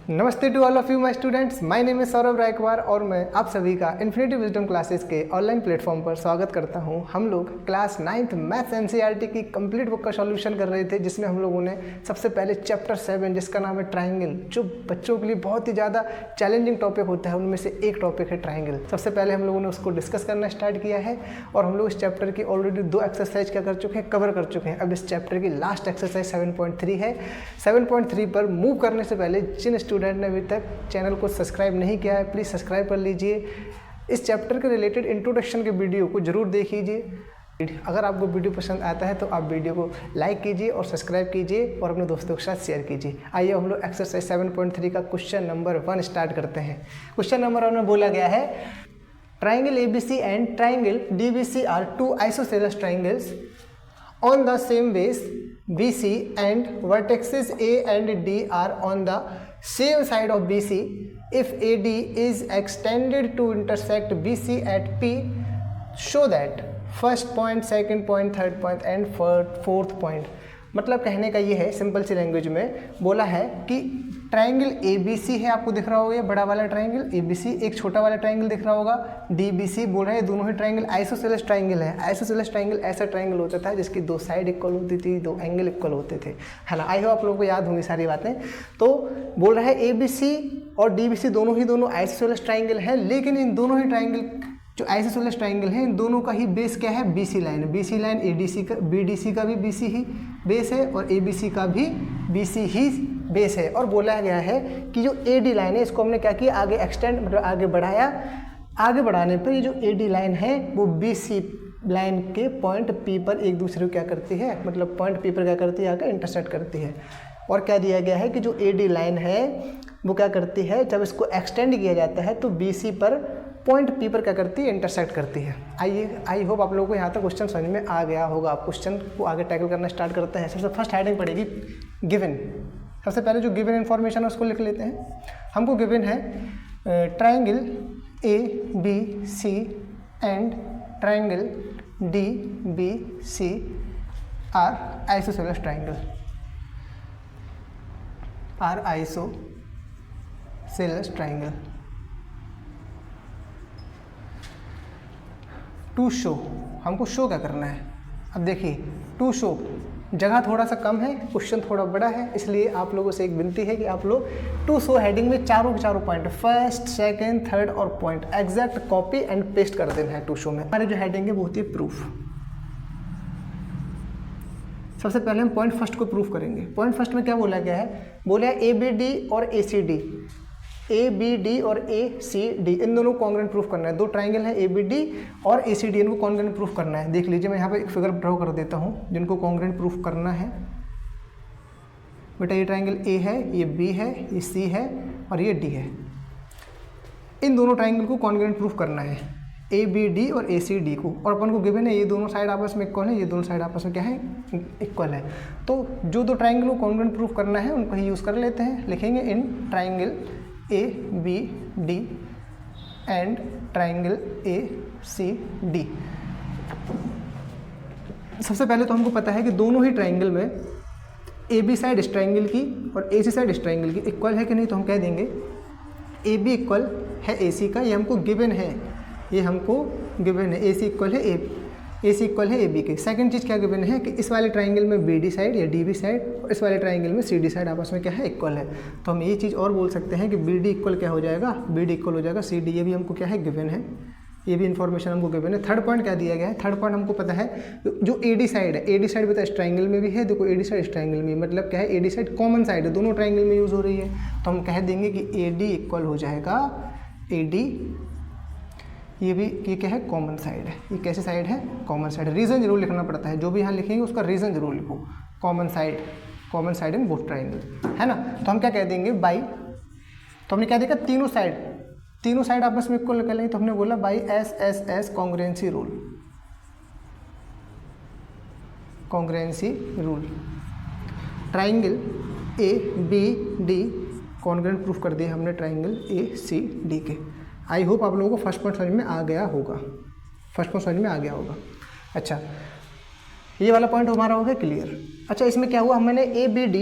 नमस्ते to all of you my students, my name is Saurabh Raikwar और मैं आप सभी का इन्फिनिटी विजडम क्लासेस के ऑनलाइन प्लेटफॉर्म पर स्वागत करता हूं। हम लोग क्लास 9th मैथ्स एनसीईआरटी की कंप्लीट बुक का सॉल्यूशन कर रहे थे, जिसमें हम लोगों ने सबसे पहले चैप्टर 7 जिसका नाम है ट्राइंगल, जो बच्चों के लिए बहुत ही ज़्यादा चैलेंजिंग टॉपिक होता है, उनमें से एक टॉपिक है ट्राइंगल। सबसे पहले हम लोगों ने उसको डिस्कस करना स्टार्ट किया है और हम लोग इस चैप्टर की ऑलरेडी 2 एक्सरसाइज क्या कर चुके हैं, कवर कर चुके हैं। अब इस चैप्टर की लास्ट एक्सरसाइज 7.3 है। 7.3 पर मूव करने से पहले जिन स्टूडेंट ने अभी तक चैनल को सब्सक्राइब नहीं किया है, प्लीज़ सब्सक्राइब कर लीजिए। इस चैप्टर के रिलेटेड इंट्रोडक्शन के वीडियो को जरूर देख लीजिए। अगर आपको वीडियो पसंद आता है तो आप वीडियो को लाइक कीजिए और सब्सक्राइब कीजिए और अपने दोस्तों के साथ शेयर कीजिए। आइए हम लोग एक्सरसाइज 7.3 का क्वेश्चन नंबर 1 स्टार्ट करते हैं। क्वेश्चन नंबर 1 में बोला गया है, triangle ABC and triangle DBC are 2 isosceles triangles on the same base BC and vertices A and D are on the same side of BC. If AD is extended to intersect BC at P, show that first point, second point, third point and fourth point. मतलब कहने का ये है, simple सी language में बोला है कि triangle ABC है, आपको दिख रहा होगा ये बड़ा वाला ट्राइंगल ABC, एक छोटा वाला ट्राइंगल दिख रहा होगा DBC। बोल रहे हैं दोनों ही ट्राइंगल आइसोसेलेस ट्राइंगल है। आइसोसेलेस ट्राइंगल ऐसा ट्राइंगल होता था जिसकी 2 साइड इक्वल होती थी, 2 एंगल इक्वल होते थे, है ना। आई होप आप लोगों को याद होंगी सारी बातें। तो बोल रहा है ABC और DBC दोनों आइसोसेलेस ट्राइंगल है, लेकिन इन दोनों ही ट्राइंगल जो आइसोसेलेस ट्राइंगल है, इन दोनों का ही बेस क्या है, BC लाइन है। BC लाइन ADC का, BDC का भी BC ही बेस है और ABC का भी BC ही बेस है। और बोला गया है कि जो AD लाइन है इसको हमने क्या किया, आगे एक्सटेंड मतलब आगे बढ़ाया। आगे बढ़ाने पर ये जो AD लाइन है वो BC लाइन के पॉइंट P पर एक दूसरे को क्या करती है, मतलब पॉइंट P पर क्या करती है, आगे इंटरसेक्ट करती है। और क्या दिया गया है कि जो AD लाइन है वो क्या करती है, जब इसको एक्सटेंड किया जाता है तो BC पर पॉइंट P पर क्या करती है, इंटरसेक्ट करती है। आइए, आई होप आप लोगों को यहाँ तक क्वेश्चन समझ में आ गया होगा। आप क्वेश्चन को आगे टैकल करना स्टार्ट करते हैं। सबसे फर्स्ट हेडिंग पड़ेगी गिवन। सबसे पहले जो गिवन इन्फॉर्मेशन है उसको लिख लेते हैं। हमको गिवन है triangle ABC and triangle DBC are isosceles triangle, are isosceles triangle. To show, हमको शो क्या करना है। अब देखिए, टू शो जगह थोड़ा सा कम है, क्वेश्चन थोड़ा बड़ा है, इसलिए आप लोगों से एक विनती है कि आप लोग टू शो हेडिंग में चारों के चारों पॉइंट, फर्स्ट, सेकंड, थर्ड और point exact copy and paste कर देना है टू शो में। हमारी जो हेडिंग है वो होती है प्रूफ। सबसे पहले हम पॉइंट फर्स्ट को प्रूफ करेंगे। पॉइंट फर्स्ट में क्या बोला गया है, बोला है ABD और ACD, ABD और ACD इन दोनों को कॉन्ग्रुएंट प्रूफ करना है। 2 ट्राइंगल है ABD और ACD, इनको कॉन्ग्रुएंट प्रूफ करना है। देख लीजिए, मैं यहाँ पे एक फिगर ड्रॉ कर देता हूँ जिनको कॉन्ग्रुएंट प्रूफ करना है। बेटा ये ट्राइंगल A है, ये B है, ये C है और ये D है। इन दोनों ट्राइंगल को कॉन्ग्रुएंट प्रूफ करना है, ABD और ACD को। और अपन को गिवन है ये दोनों साइड आपस में इक्वल है, ये दोनों साइड आपस में क्या है, इक्वल है। तो जो 2 ट्राइंगल को कॉन्ग्रुएंट प्रूफ करना है उनको ही यूज़ कर लेते हैं। लिखेंगे in triangle ABD and triangle ACD। सबसे पहले तो हमको पता है कि दोनों ही ट्राइंगल में AB साइड इस ट्राइंगल की और AC साइड इस ट्राइंगल की इक्वल है कि नहीं, तो हम कह देंगे AB इक्वल है AC का। ये हमको गिवन है, ये हमको गिवन है। AC इक्वल है AC इक्वल है AB के। सेकंड चीज़ क्या गिवन है कि इस वाले ट्राइंगल में BD साइड या DB साइड और इस वाले ट्राइंगल में CD साइड आपस में क्या है, इक्वल है। तो हम ये चीज़ और बोल सकते हैं कि BD इक्वल क्या हो जाएगा, BD इक्वल हो जाएगा CD। ये भी हमको क्या है, गिवन है, ये भी इन्फॉर्मेशन हमको गिवन है। थर्ड पॉइंट क्या दिया गया है, थर्ड पॉइंट हमको पता है जो AD साइड है, AD साइड भी इस ट्राइंगल में भी है। देखो AD साइड इस ट्राइंगल में, मतलब क्या है, AD साइड कॉमन साइड है, दोनों ट्राइंगल में यूज़ हो रही है। तो हम कह देंगे कि AD इक्वल हो जाएगा AD, ये भी ये क्या है, कॉमन साइड है। ये कैसे साइड है, कॉमन साइड है। रीज़न जरूर लिखना पड़ता है, जो भी यहाँ लिखेंगे उसका रीज़न जरूर लिखो। Common side in both triangle, है ना। तो हम क्या कह देंगे, बाई, तो हमने क्या देखा, तीनों साइड आपस में इक्वल कर लेंगे, तो हमने बोला by SSS congruency rule, congruency rule. Triangle ABD congruent proof कर दिया हमने ट्राइंगल ACD के। आई होप आप लोगों को फर्स्ट पॉइंट समझ में आ गया होगा। अच्छा, ये वाला पॉइंट हमारा हो गया क्लियर। अच्छा, इसमें क्या हुआ, हमने ABD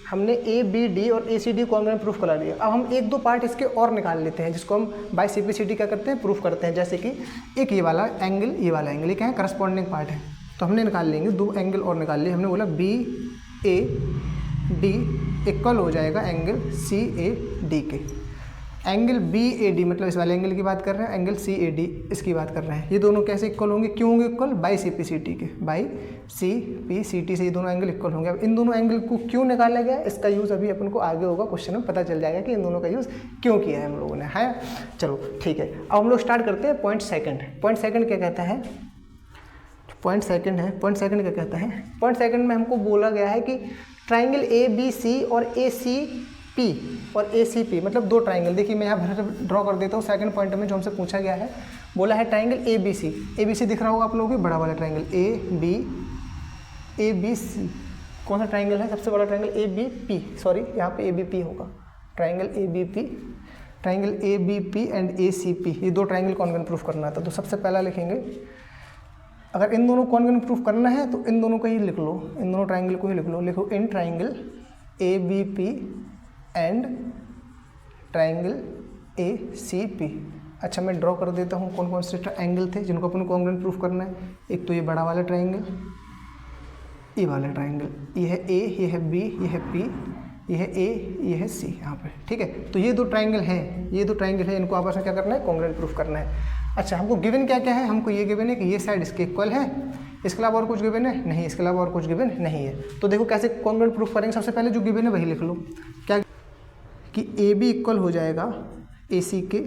हमने ए बी डी और ए सी डी कॉन्ग्रुएंट प्रूफ करा दिया। अब हम एक दो पार्ट इसके और निकाल लेते हैं जिसको हम बाय सिम्प्लिसिटी क्या करते हैं, प्रूफ करते हैं। जैसे कि एक ये वाला एंगल, ये क्या है, करस्पॉन्डिंग पार्ट है, तो हमने निकाल लेंगे, दो एंगल और निकाल लिए। हमने बोला बी ए डी इक्वल हो जाएगा एंगल सी ए डी के। एंगल बी ए डी मतलब इस वाले एंगल की बात कर रहे हैं, एंगल सी ए डी इसकी बात कर रहे हैं। ये दोनों कैसे इक्वल होंगे, क्यों होंगे equal, by C P C T के, by C P C T से ये दोनों एंगल इक्वल होंगे। अब इन दोनों एंगल को क्यों निकाला गया, इसका यूज़ अभी अपन को आगे होगा, क्वेश्चन में पता चल जाएगा कि इन दोनों का यूज़ क्यों किया है हम लोगों ने, है। चलो ठीक है, अब हम लोग स्टार्ट करते हैं पॉइंट सेकंड। पॉइंट सेकंड क्या कहता है, पॉइंट सेकंड है, पॉइंट सेकंड क्या कहता है, पॉइंट सेकंड में हमको बोला गया है कि ट्राइंगल ए बी सी और ए सी पी और ए सी पी मतलब दो ट्राइंगल। देखिए मैं यहाँ भर ड्रॉ कर देता हूँ सेकंड पॉइंट में जो हमसे पूछा गया है। बोला है ट्राइंगल ए बी सी दिख रहा होगा आप लोगों को, बड़ा वाला ट्राइंगल ए बी सी। कौन सा ट्राइंगल है सबसे बड़ा triangle, A B P, sorry यहाँ पे ए बी पी होगा, triangle A B P and A C P, ये दो ट्राइंगल कॉन्ग्रुएंट प्रूफ करना था। तो सबसे पहला लिखेंगे, अगर इन दोनों कॉन्ग्रुएंट प्रूफ करना है तो इन दोनों को ही लिख लो, इन दोनों ट्राइंगल को ही लिख लो। लिखो in triangle A B P and triangle A C P. अच्छा मैं ड्रॉ कर देता हूँ कौन कौन से एंगल थे जिनको अपन को कॉन्ग्रुएंट प्रूफ करना है। एक तो ये बड़ा वाला ट्राइंगल, ये वाला ट्राइंगल, ये है ए, ये है बी, ये है पी, ये है ए, ये है सी यहाँ पे, ठीक है। तो ये दो ट्राइंगल हैं, ये दो ट्राइंगल है, इनको आपस में क्या करना है, कॉन्ग्रुएंट प्रूफ करना है। अच्छा हमको गिवन क्या क्या है, हमको ये गिवन है कि ये साइड इसके इक्वल है, इसके अलावा और कुछ गिवन है नहीं, इसके अलावा और कुछ गिवन नहीं है। तो देखो कैसे कॉन्ग्रुएंट प्रूफ करेंगे, सबसे पहले जो गिवन है वही लिख लो, क्या कि ए बी इक्वल हो जाएगा ए सी के।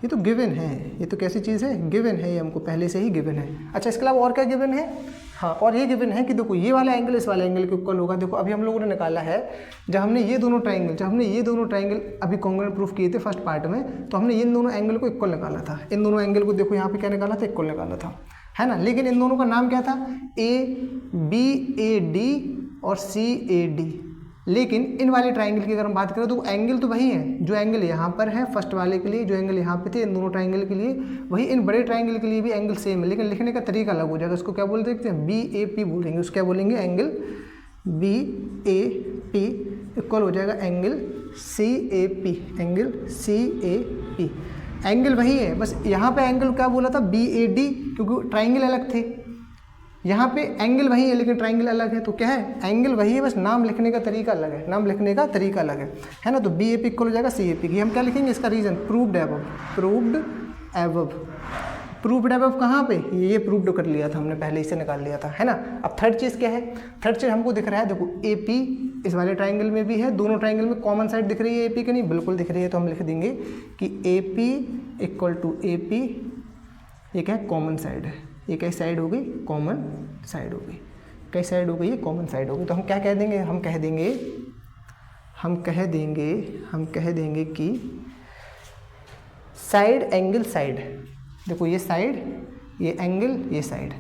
ये तो गिवन है, ये तो कैसी चीज़ है, गिवन है, ये हमको पहले से ही गिवन है। अच्छा इसके अलावा और क्या गिवन है, हाँ और ये गिवन है कि देखो ये वाला एंगल इस वाले एंगल के इक्वल होगा। देखो अभी हम लोगों ने निकाला है, जब हमने ये दोनों ट्राइंगल अभी कॉन्ग्रुएंट प्रूफ किए थे फर्स्ट पार्ट में, तो हमने इन दोनों एंगल को इक्वल निकाला था। इन दोनों एंगल को देखो यहाँ पे क्या निकाला था, इक्वल निकाला था, है ना। लेकिन इन दोनों का नाम क्या था, ए बी ए डी और सी ए डी। लेकिन इन वाले ट्राइंगल की अगर हम बात करें तो एंगल तो वही है, जो एंगल यहाँ पर है फर्स्ट वाले के लिए, जो एंगल यहाँ पे थे इन दोनों ट्राइंगल के लिए, वही इन बड़े ट्राइंगल के लिए भी एंगल सेम है, लेकिन लिखने का तरीका अलग हो जाएगा। उसको क्या बोल सकते हैं, बी ए पी बोलेंगे, उसको क्या बोलेंगे, angle B A P equal हो जाएगा angle C A P, angle C A P. Angle वही है, बस यहाँ पे एंगल क्या बोला था, बी ए डी, क्योंकि ट्राइंगल अलग थे। यहाँ पे एंगल वही है लेकिन ट्राइंगल अलग है, तो क्या है, एंगल वही है, बस नाम लिखने का तरीका अलग है, नाम लिखने का तरीका अलग है ना। तो बी ए पी इक्वल हो जाएगा सी ए पी। हम क्या लिखेंगे, इसका reason proved above, proved above, proved above कहाँ पे, ये प्रूव्ड कर लिया था हमने, पहले इसे निकाल लिया था, है ना। अब थर्ड चीज़ क्या है, थर्ड चीज़ हमको दिख रहा है, देखो ए पी इस वाले ट्राइंगल में भी है, दोनों ट्राइंगल में कॉमन साइड दिख रही है ए पी के, नहीं बिल्कुल दिख रही है। तो हम लिख देंगे कि A P equal to A P, ये क्या है, कॉमन साइड है। ये कैसी साइड हो गई, कॉमन साइड हो गई, कैसी साइड हो गई, ये कॉमन साइड हो गई। तो हम क्या कह देंगे, हम कह देंगे कि साइड एंगल साइड, देखो ये साइड, ये एंगल, ये साइड,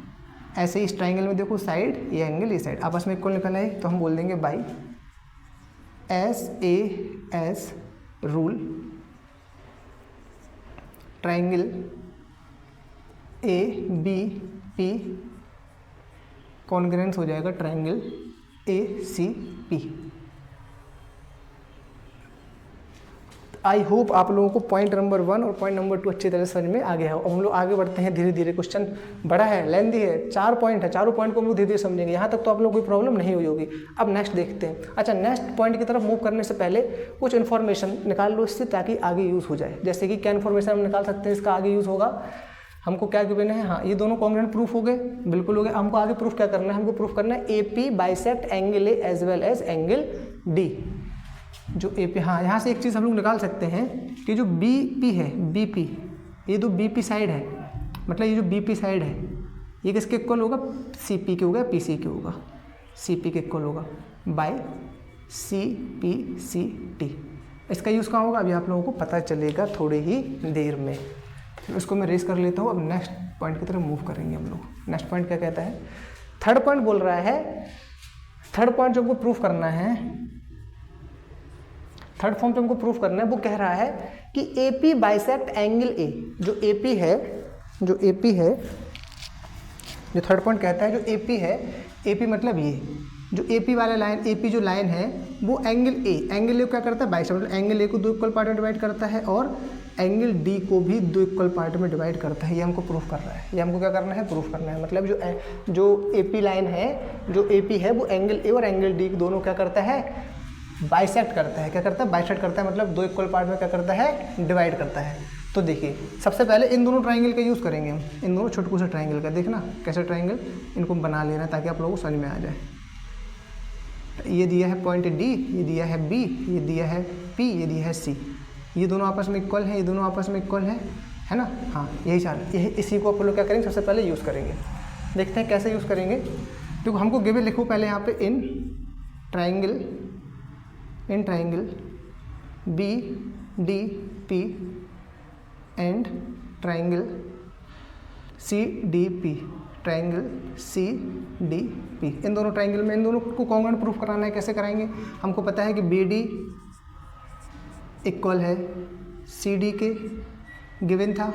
ऐसे ही इस ट्राइंगल में देखो साइड, ये एंगल, ये साइड आपस में इक्वल निकल आए, तो हम बोल देंगे by S rule triangle A B P congruence हो जाएगा triangle A C P. I hope आप लोगों को पॉइंट नंबर 1 और पॉइंट नंबर 2 अच्छी तरह से समझ में आ गया हो। अब हम लोग आगे बढ़ते हैं धीरे धीरे, क्वेश्चन बड़ा है, लेंथी है, 4 पॉइंट है, चारों पॉइंट को हम लोग धीरे धीरे समझेंगे। यहाँ तक तो आप लोग कोई प्रॉब्लम नहीं हुई होगी। अब नेक्स्ट देखते हैं। अच्छा नेक्स्ट पॉइंट की तरफ मूव करने से पहले कुछ इन्फॉर्मेशन निकाल लो इससे, ताकि आगे यूज़ हो जाए। जैसे कि क्या इन्फॉर्मेशन हम निकाल सकते हैं, इसका आगे यूज़ होगा। हमको क्या गिवन है, हाँ ये दोनों कॉन्ग्रुएंट प्रूफ हो गए, बिल्कुल हो गए। हमको आगे प्रूफ क्या करना है, हमको प्रूफ करना है A P bisect angle A as well as angle D. जो ए पी, हाँ यहाँ से एक चीज़ हम लोग निकाल सकते हैं कि जो बी पी है, बी पी, ये जो बी पी साइड है, मतलब ये जो बी पी साइड है ये किसके इक्वल होगा, सी पी के होगा, पी सी के होगा, सी पी के इक्वल होगा by C P C T. इसका यूज़ कहाँ होगा अभी आप लोगों को पता चलेगा थोड़ी ही देर में। इसको मैं रेस कर लेता हूँ। अब नेक्स्ट पॉइंट की तरफ मूव करेंगे हम लोग। नेक्स्ट पॉइंट क्या कहता है, थर्ड पॉइंट बोल रहा है, थर्ड पॉइंट जो हमको प्रूफ करना है, थर्ड फॉर्म जो हमको प्रूफ करना है वो कह रहा है कि ए पी बाइसेक्ट एंगल ए। जो ए पी है, जो थर्ड पॉइंट कहता है जो ए पी है, ए पी मतलब जो AP वाला लाइन, AP जो लाइन है वो एंगल ए को क्या करता है, बाइसेक्ट, मतलब एंगल ए को 2 इक्वल पार्ट में डिवाइड करता है और एंगल डी को भी 2 इक्वल पार्ट में डिवाइड करता है। ये हमको प्रूफ करना है, ये हमको क्या करना है, प्रूफ करना है। मतलब जो AP लाइन है, जो AP है वो एंगल ए और एंगल डी दोनों क्या करता है, बाइसेक्ट करता है। क्या करता है, बाइसेक्ट करता है, मतलब 2 इक्वल पार्ट में क्या करता है, डिवाइड करता है। तो देखिए सबसे पहले इन दोनों ट्राइंगल का यूज़ करेंगे हम, इन दोनों छोटकू से ट्राइंगल का। देखना कैसे ट्राइंगल, इनको बना लेना ताकि आप लोगों को समझ में आ जाए। ये दिया है पॉइंट D, ये दिया है B, ये दिया है P, ये दिया है C। ये दोनों आपस में इक्वल है, ये दोनों आपस में इक्वल है ना। हाँ यही चाल, यही इसी को आप लोग क्या करेंगे, सबसे पहले यूज़ करेंगे। देखते हैं कैसे यूज़ करेंगे। तो हमको गिवन लिखो पहले यहाँ पे in triangle B D P and triangle C D P, triangle C D P। इन दोनों ट्राइंगल में इन दोनों को कॉन्ग्रुएंट प्रूफ कराना है। कैसे कराएंगे, हमको पता है कि BD इक्वल है CD के, गिवन था।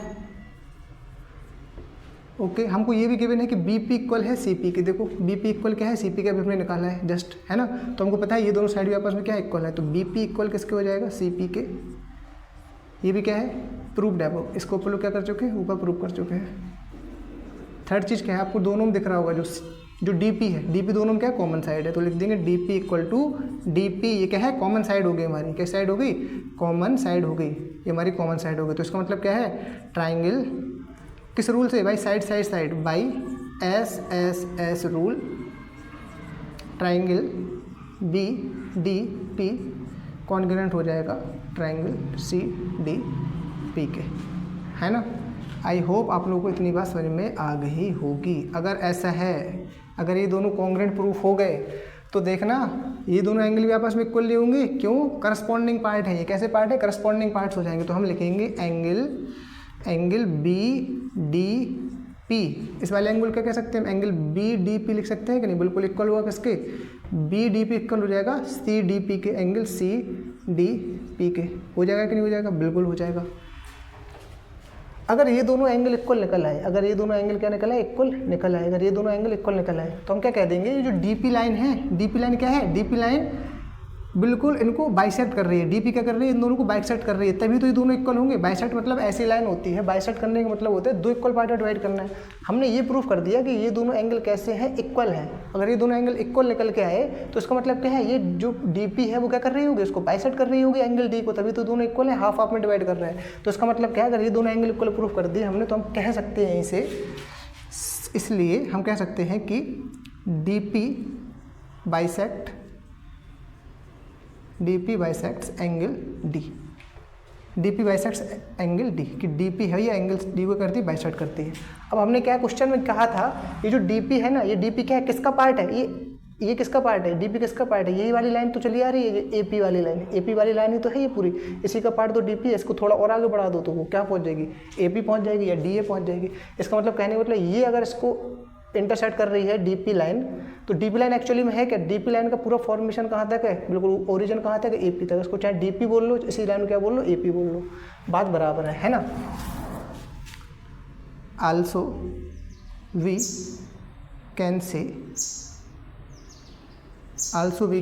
ओके, हमको ये भी गिवन है कि BP इक्वल है CP के। देखो BP इक्वल क्या है, CP का भी हमने निकाला है जस्ट, है ना। तो हमको पता है ये दोनों साइड भी आपस में क्या इक्वल है, तो BP इक्वल किसके हो जाएगा, CP के। ये भी क्या है, प्रूफ्ड है। वो इसको ऊपर लोग क्या कर चुके हैं, ऊपर प्रूफ कर चुके हैं। थर्ड चीज़ क्या है, आपको दोनों में दिख रहा होगा जो DP है, DP दोनों में क्या है, कॉमन साइड है। तो लिख देंगे DP इक्वल टू DP, ये क्या है, कॉमन साइड हो गई हमारी। क्या साइड हो गई, कॉमन साइड हो गई, ये हमारी कॉमन साइड हो गई। तो इसका मतलब क्या है, ट्राइंगल किस रूल से भाई, side by SSS rule, triangle BDP congruent हो जाएगा ट्राइंगल CDP के, है ना। आई होप आप लोगों को इतनी बात समझ में आ गई होगी। अगर ऐसा है, अगर ये दोनों कॉन्ग्रुएंट प्रूफ हो गए तो देखना ये दोनों एंगल भी आपस में इक्वल नहीं होंगे। क्यों, करस्पॉन्डिंग पार्ट है। ये कैसे पार्ट है, करस्पॉन्डिंग पार्ट्स हो जाएंगे। तो हम लिखेंगे एंगल BDP। इस वाले एंगल का कह सकते हैं, एंगल BDP लिख सकते हैं कि नहीं, बिल्कुल इक्वल होगा किसके, BDP इक्वल हो जाएगा CDP के, एंगल CDP के। हो जाएगा कि नहीं हो जाएगा, बिल्कुल हो जाएगा। अगर ये दोनों एंगल इक्वल निकल आए, अगर ये दोनों एंगल क्या निकल आए, इक्वल निकल आए, अगर ये दोनों एंगल इक्वल निकल आए तो हम क्या कह देंगे, ये जो DP लाइन है, DP लाइन क्या है, DP लाइन बिल्कुल इनको बाइसेक्ट कर रही है। DP क्या कर रही है, इन दोनों को बाइसेक्ट कर रही है, तभी तो ये दोनों इक्वल होंगे। बाइसेक्ट मतलब ऐसी लाइन होती है, बाइसेक्ट करने का मतलब होता है 2 इक्वल पार्ट में डिवाइड करना है। हमने ये प्रूफ कर दिया कि ये दोनों एंगल कैसे हैं, इक्वल है। अगर ये दोनों एंगल इक्वल निकल के आए तो इसका मतलब क्या है, ये जो DP है वो क्या कर रही होगी, इसको बाइसेक्ट कर रही होगी एंगल D को, तभी तो दोनों इक्वल है, हाफ में डिवाइड कर रहे हैं। तो इसका मतलब क्या है, अगर ये दोनों एंगल इक्वल प्रूफ कर दिए हमने, तो हम कह सकते हैं इसे, इसलिए हम कह सकते हैं कि DP bisects angle D, DP bisects angle D, कि DP है ये एंगल D को करती है, बाइसेक्ट करती है। अब हमने क्या क्वेश्चन में कहा था, ये जो DP है ना, ये DP क्या है, किसका पार्ट है, ये किसका पार्ट है, DP किसका पार्ट है, यही वाली लाइन तो चली आ रही है, ये AP वाली लाइन, AP वाली लाइन ही तो है ये पूरी, इसी का पार्ट तो DP है। इसको थोड़ा और आगे बढ़ा दो तो वो क्या पहुंच जाएगी, AP पहुंच जाएगी या DA पहुंच जाएगी। इसका मतलब कहने का मतलब ये अगर इसको इंटरसेक्ट कर रही है DP लाइन, तो DP लाइन एक्चुअली में है क्या, DP लाइन का पूरा फॉर्मेशन कहाँ तक है, बिल्कुल ओरिजिन कहाँ तक है, AP तक। इसको चाहे DP बोल लो, इसी लाइन को क्या बोल लो, AP बोल लो, बात बराबर है ना। आल्सो वी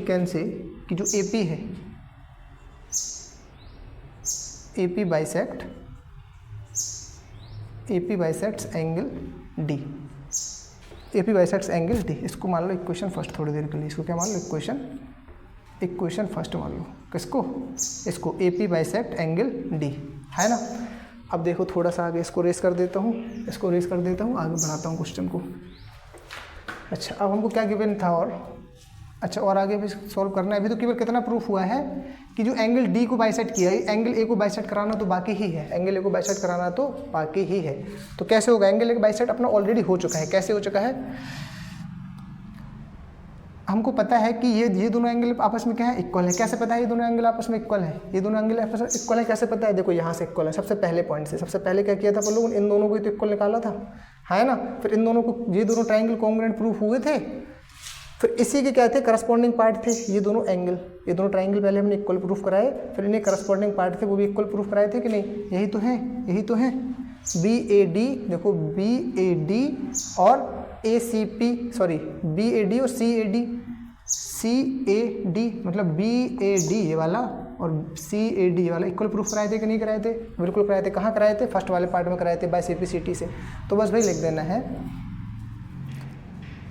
कैन से कि जो AP है, AP bisects angle D, AP bisects angle D। इसको मान लो इक्वेशन फर्स्ट थोड़ी देर के लिए, इसको क्या मान लो, इक्वेशन फर्स्ट मान लो। किसको, इसको AP बाइसेक्ट एंगल D, है ना। अब देखो थोड़ा सा आगे इसको रेस कर देता हूँ, आगे बढ़ाता हूँ क्वेश्चन को। अच्छा अब हमको क्या गिवन था, और आगे भी सॉल्व करना है। अभी तो केवल कितना प्रूफ हुआ है कि जो एंगल D को बाइसेक्ट किया है, एंगल A को बाइसेक्ट कराना तो बाकी ही है, एंगल A को बाइसेक्ट कराना तो बाकी ही है। तो कैसे होगा, एंगल A का बाइसेक्ट अपना ऑलरेडी हो चुका है। कैसे हो चुका है, हमको पता है कि ये दोनों एंगल आपस में क्या है, इक्वल है। कैसे पता है ये दोनों एंगल आपस में इक्वल है, ये दोनों एंगल आपस में इक्वल है, कैसे पता है, देखो यहाँ से इक्वल है, सबसे पहले पॉइंट से। सबसे पहले क्या किया था हम लोगों ने, इन दोनों को तो इक्वल निकाला था, है ना। फिर इन दोनों को, ये दोनों ट्राइंगल कॉन्ग्रुएंट प्रूफ हुए थे, फिर इसी के क्या थे, करस्पॉन्डिंग पार्ट थे ये दोनों एंगल, ये दोनों ट्राइंगल पहले हमने इक्वल प्रूफ कराए, फिर इन्हें करस्पॉन्डिंग पार्ट थे वो भी इक्वल प्रूफ कराए थे कि नहीं, यही तो है। BAD देखो, BAD और ACP, सॉरी BAD और CAD, CAD मतलब BAD ये वाला और CAD ये वाला इक्वल प्रूफ कराए थे कि नहीं कराए थे? बिल्कुल कराए थे। कहाँ कराए थे? फर्स्ट वाले पार्ट में कराए थे बाय CPCT से। तो बस वही लिख देना है,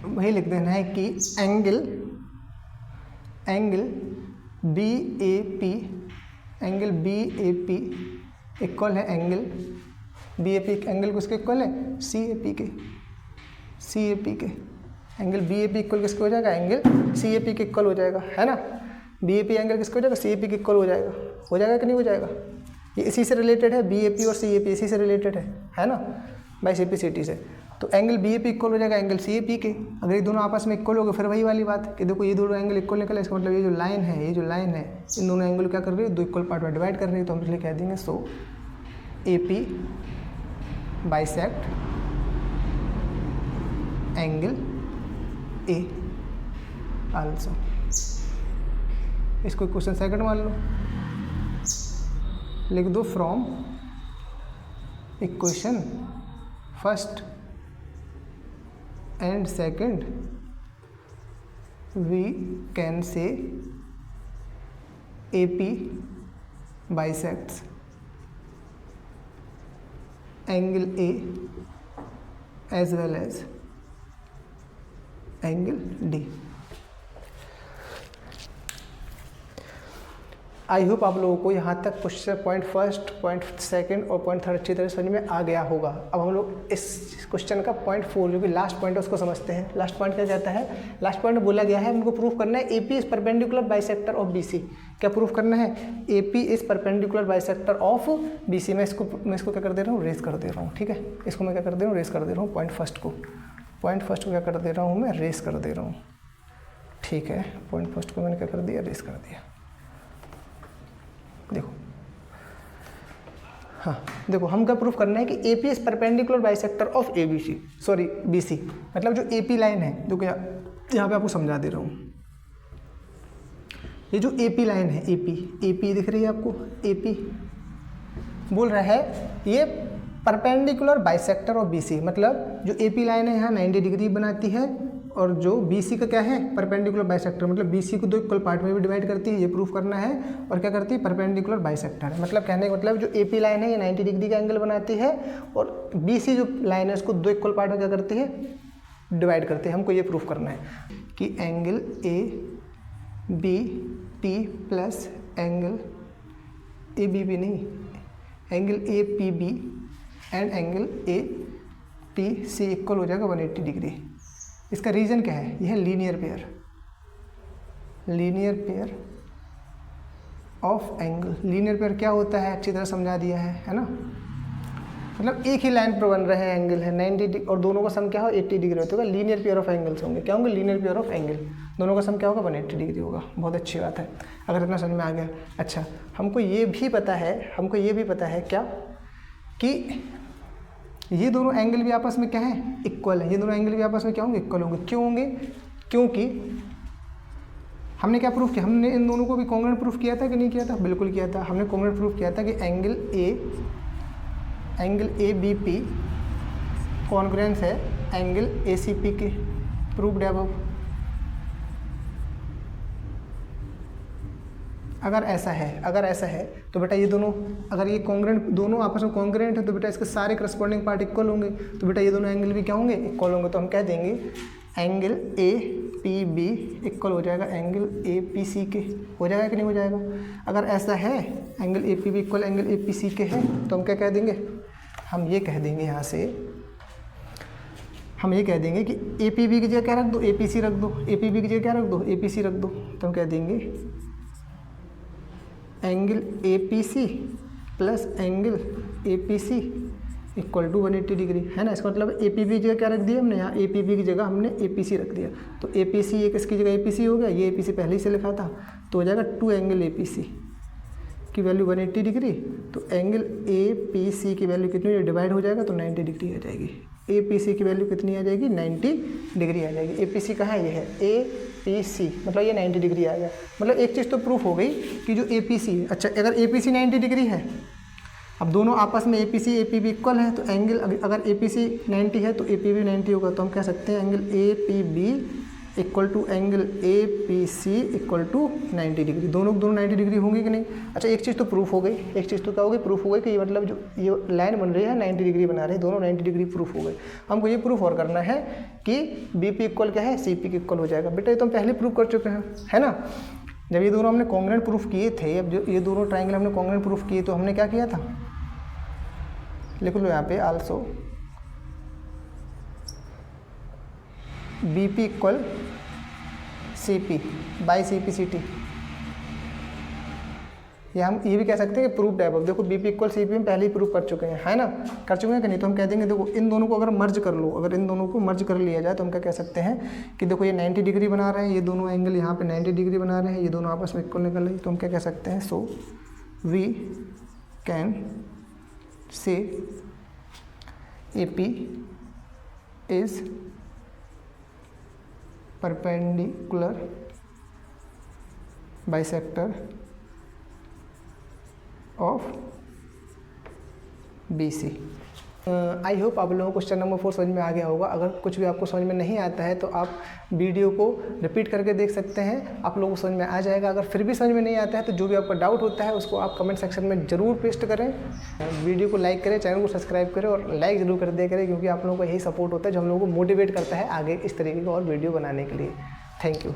वही लिख देना है कि एंगल BAP इक्वल है एंगल BAP, एंगल किसके इक्वल है? CAP के। एंगल BAP इक्वल किसके हो जाएगा? एंगल CAP के इक्वल हो जाएगा, है ना। BAP एंगल किसके हो जाएगा? CAP के इक्वल हो जाएगा कि नहीं हो जाएगा? ये इसी से रिलेटेड है, BAP और CAP इसी से रिलेटेड है ना, बाय CPCT से। तो एंगल BAP इक्वल हो जाएगा एंगल CAP के। अगर ये दोनों आपस में इक्वल हो गए फिर वही वाली बात कि देखो ये दोनों एंगल इक्वल निकले, इसका मतलब ये जो लाइन है इन दोनों एंगल क्या कर रही है? दो इक्वल पार्ट में डिवाइड कर रही है। तो हम इसलिए कह देंगे so AP bisect angle A also. इसको क्वेश्चन सेकंड मान लो, लिख दो from equation first and second we can say AP bisects angle A as well as angle D। I hope आप लोगों को यहाँ तक question point first, point second और पॉइंट थर्ड अच्छी तरह समझ में आ गया होगा। अब हम लोग इस क्वेश्चन का पॉइंट 4 जो कि लास्ट पॉइंट है उसको समझते हैं। लास्ट पॉइंट क्या कहता है? लास्ट पॉइंट में बोला गया है उनको प्रूफ करना है AP is perpendicular bisector of BC। क्या प्रूफ करना है? AP is perpendicular bisector of BC। मैं इसको क्या कर दे रहा हूँ? रेस कर दे रहा हूँ, ठीक है। इसको मैं क्या कर दे रहा हूँ? रेस कर दे रहा हूँ। पॉइंट फर्स्ट को क्या कर दे रहा हूँ? मैं रेस कर दे रहा हूँ, ठीक है। पॉइंट फर्स्ट को मैंने क्या कर दिया? रेस कर दिया। देखो, हाँ देखो, हम क्या प्रूफ करना है कि AP is perpendicular bisector of BC। मतलब जो AP लाइन है, जो कि यहाँ पे आपको समझा दे रहा हूँ। ये जो AP लाइन है, AP दिख रही है आपको? AP बोल रहा है ये परपेंडिकुलर बाइसेक्टर ऑफ BC। मतलब जो AP लाइन है यहाँ 90 डिग्री बनाती है और जो BC का क्या है? परपेंडिकुलर बाइसेक्टर, मतलब BC को दो इक्वल पार्ट में भी डिवाइड करती है, ये प्रूफ करना है। और क्या करती है? Perpendicular bisector. मतलब कहने का मतलब जो AP लाइन है ये 90 डिग्री का एंगल बनाती है और BC जो लाइन है उसको दो इक्वल पार्ट में क्या करती है? डिवाइड करते हैं। हमको ये प्रूफ करना है कि angle ABP plus angle ABB नहीं, angle APB and angle ATC equal हो जाएगा 180 डिग्री। इसका रीज़न क्या है? यह है linear pair of angle. Linear pair क्या होता है अच्छी तरह समझा दिया है ना। मतलब एक ही लाइन पर बन रहे हैं एंगल है 90 डिग्री और दोनों का सम क्या हो? 80 डिग्री होगा। लीनियर पेयर ऑफ एंगल्स होंगे। क्या होंगे? Linear pair of angle. दोनों का सम क्या होगा? 180 डिग्री होगा। बहुत अच्छी बात है अगर इतना समझ में आ गया। अच्छा, हमको ये भी पता है क्या कि ये दोनों एंगल भी आपस में क्या है? इक्वल है। ये दोनों एंगल भी आपस में क्या होंगे? इक्वल होंगे। क्यों होंगे? क्योंकि हमने क्या प्रूफ किया? हमने इन दोनों को भी कॉन्ग्रुएंट प्रूफ किया था कि नहीं किया था? बिल्कुल किया था। हमने कॉन्ग्रुएंट प्रूफ किया था कि एंगल ABP कॉन्ग्रुएंस है एंगल ACP के। Proofed above. अगर ऐसा है तो बेटा ये दोनों, अगर ये कॉन्ग्रुएंट, दोनों आपस में कॉन्ग्रुएंट है तो बेटा इसके सारे करस्पॉन्डिंग पार्ट इक्वल होंगे। तो बेटा ये दोनों एंगल भी क्या होंगे? इक्वल होंगे। तो हम कह देंगे एंगल APB इक्वल हो जाएगा एंगल APC के। हो जाएगा कि नहीं हो जाएगा? अगर ऐसा है angle APB equal angle APC के है तो हम क्या कह देंगे? हम ये कह देंगे यहाँ से, हम ये कह देंगे कि APB की जगह क्या रख दो? APC रख दो। APB की जगह क्या रख दो? APC रख दो। तो हम कह देंगे angle APC plus angle APC equal to 180 degree, है ना। इसका मतलब APB की जगह क्या रख दिया हमने? यहाँ APB की जगह हमने APC रख दिया। तो APC ये किसकी जगह APC हो गया? ये APC पहले ही से लिखा था तो हो जाएगा 2 एंगल APC की वैल्यू 180 डिग्री। तो एंगल APC की वैल्यू कितनी डिवाइड हो जाएगा? तो 90 डिग्री आ जाएगी। APC की वैल्यू कितनी आ जाएगी? 90 डिग्री आ जाएगी। APC कहाँ है? ये है APC, मतलब ये 90 डिग्री आ गया। मतलब एक चीज़ तो प्रूफ हो गई कि जो APC, अच्छा अगर APC 90 डिग्री है, अब दोनों आपस में APC APB इक्वल है तो एंगल, अगर APC 90 है तो APB 90 होगा। तो हम कह सकते हैं angle APB equal to angle A P C equal to 90 degree, दोनों 90 डिग्री होंगे कि नहीं। अच्छा एक चीज़ तो प्रूफ हो गई, एक चीज़ तो क्या हो गई, प्रूफ हो गई कि ये मतलब जो ये लाइन बन रही है 90 डिग्री बना रही है, दोनों 90 डिग्री प्रूफ हो गए। हमको ये प्रूफ और करना है कि बी पी इक्वल क्या है, सी पी के इक्वल हो जाएगा। बेटा ये तो हम पहले प्रूफ कर चुके हैं, है ना। जब ये दोनों हमने कॉन्ग्रुएंट प्रूफ किए थे, अब जो ये दोनों ट्राइंगल हमने कॉन्ग्रुएंट प्रूफ किए तो हमने क्या किया था, लिख लो यहाँ पे also B P equal C P by C P C T, या हम ये भी कह सकते हैं कि प्रूफ डेवलप। देखो B P equal C P हम पहले ही प्रूफ कर चुके हैं, है ना, कर चुके हैं कि नहीं। तो हम कह देंगे देखो इन दोनों को अगर मर्ज कर लो, अगर इन दोनों को मर्ज कर लिया जाए तो हम क्या कह सकते हैं कि देखो ये 90 डिग्री बना रहे हैं, ये दोनों एंगल यहाँ पे 90 डिग्री बना रहे हैं, ये दोनों आपस में इक्वल निकल रही है। तो हम क्या कह सकते हैं, सो we can say A P is perpendicular bisector of B C. I hope आप लोगों को क्वेश्चन नंबर 4 समझ में आ गया होगा। अगर कुछ भी आपको समझ में नहीं आता है तो आप वीडियो को रिपीट करके देख सकते हैं, आप लोगों को समझ में आ जाएगा। अगर फिर भी समझ में नहीं आता है तो जो भी आपका डाउट होता है उसको आप कमेंट सेक्शन में ज़रूर पेस्ट करें। वीडियो को लाइक करें, चैनल को सब्सक्राइब करें और लाइक ज़रूर कर दिया करें, क्योंकि आप लोगों को यही सपोर्ट होता है जो हम लोगों को मोटिवेट करता है आगे इस तरीके का और वीडियो बनाने के लिए। Thank you.